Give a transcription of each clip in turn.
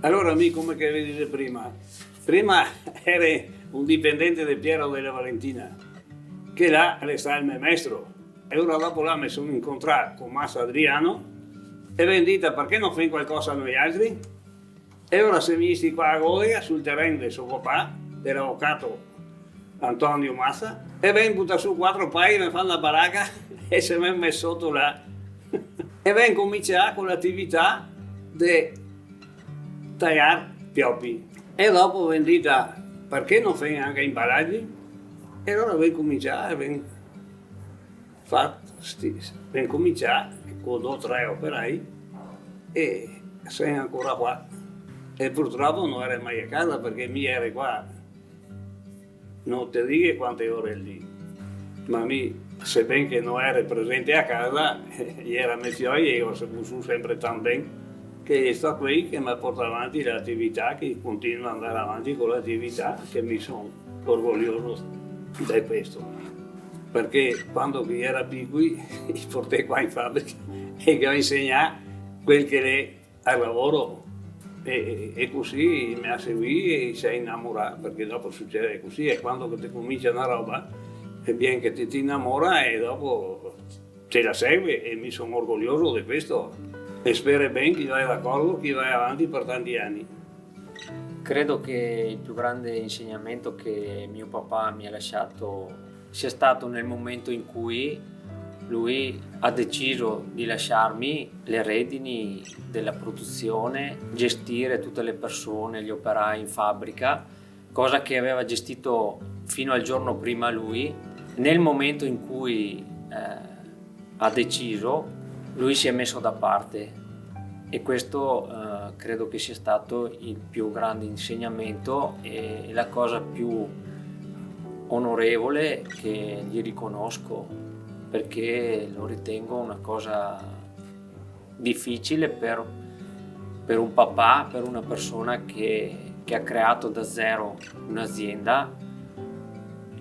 Allora, amico, come che vedi prima eri un dipendente di Piero della Valentina, che là resta il mio maestro. E ora dopo là mi sono incontrato con Massa Adriano e mi dite perché non fai qualcosa a noi altri? E ora siamo visti qua a Goia sul terreno del suo papà, dell'avvocato Antonio Massa, e ben butta su 4 paesi, mi fanno la baracca e se mi messo sotto là. E ben cominciare con l'attività di tagliare pioppi. E dopo vendita, perché non fai anche imballaggi? E allora ben cominciare, ben cominciare con 2 o 3 operai e sei ancora qua. E purtroppo non ero mai a casa perché mi ero qua, non ti dico quante ore lì, ma sebbene che non ero presente a casa, era mio figlio e io sono sempre tan bene che sto qui che mi porta avanti l'attività, che continuo ad andare avanti con l'attività, che mi sono orgoglioso di questo. Perché quando ero piccolo, mi portai qua in fabbrica e che ho insegnato quel che è al lavoro. E così mi ha seguito e si è innamorato, perché dopo succede così, e quando ti comincia una roba è bien che ti innamora e dopo te la segue, e mi sono orgoglioso di questo e spero bene che vai d'accordo, che vai avanti per tanti anni. Credo che il più grande insegnamento che mio papà mi ha lasciato sia stato nel momento in cui lui ha deciso di lasciarmi le redini della produzione, gestire tutte le persone, gli operai in fabbrica, cosa che aveva gestito fino al giorno prima lui. Nel momento in cui ha deciso, lui si è messo da parte, e questo credo che sia stato il più grande insegnamento e la cosa più onorevole che gli riconosco, perché lo ritengo una cosa difficile per un papà, per una persona che ha creato da zero un'azienda,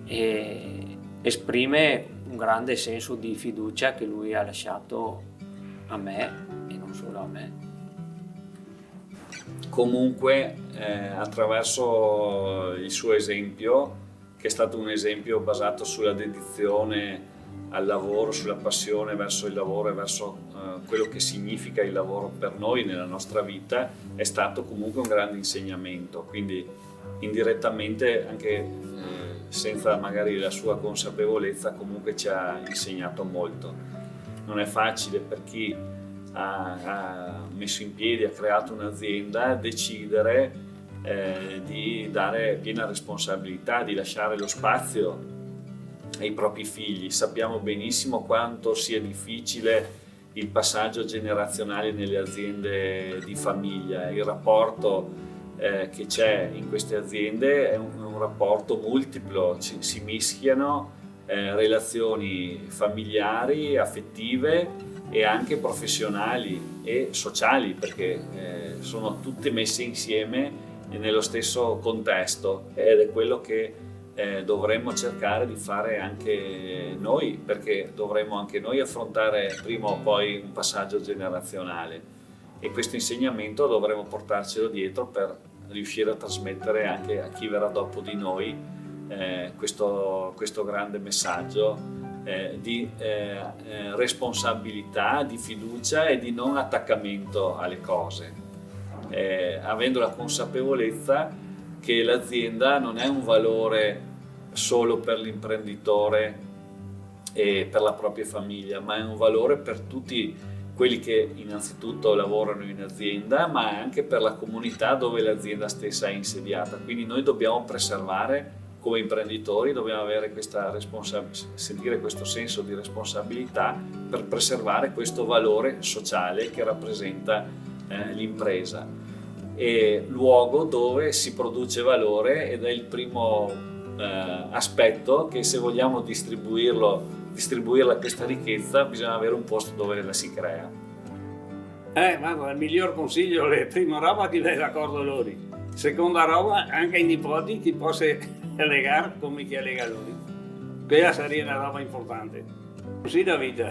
e esprime un grande senso di fiducia che lui ha lasciato a me e non solo a me. Comunque attraverso il suo esempio, che è stato un esempio basato sulla dedizione al lavoro, sulla passione verso il lavoro e verso quello che significa il lavoro per noi nella nostra vita, è stato comunque un grande insegnamento. Quindi indirettamente, anche senza magari la sua consapevolezza, comunque ci ha insegnato molto. Non è facile per chi ha messo in piedi, ha creato un'azienda, decidere di dare piena responsabilità, di lasciare lo spazio ai propri figli. Sappiamo benissimo quanto sia difficile il passaggio generazionale nelle aziende di famiglia. Il rapporto che c'è in queste aziende è un rapporto multiplo, si mischiano relazioni familiari, affettive e anche professionali e sociali, perché sono tutte messe insieme nello stesso contesto, ed è quello che dovremmo cercare di fare anche noi, perché dovremmo anche noi affrontare prima o poi un passaggio generazionale, e questo insegnamento dovremmo portarcelo dietro per riuscire a trasmettere anche a chi verrà dopo di noi questo grande messaggio di responsabilità, di fiducia e di non attaccamento alle cose, avendo la consapevolezza che l'azienda non è un valore solo per l'imprenditore e per la propria famiglia, ma è un valore per tutti quelli che innanzitutto lavorano in azienda, ma anche per la comunità dove l'azienda stessa è insediata. Quindi noi dobbiamo preservare, come imprenditori, dobbiamo avere sentire questo senso di responsabilità per preservare questo valore sociale che rappresenta l'impresa. E luogo dove si produce valore, ed è il primo aspetto che, se vogliamo distribuirla questa ricchezza, bisogna avere un posto dove la si crea. Ma il miglior consiglio è: prima roba che dai d'accordo loro, seconda roba anche i nipoti che possa legare come che lega loro. Quella sarebbe una roba importante. Così la vita.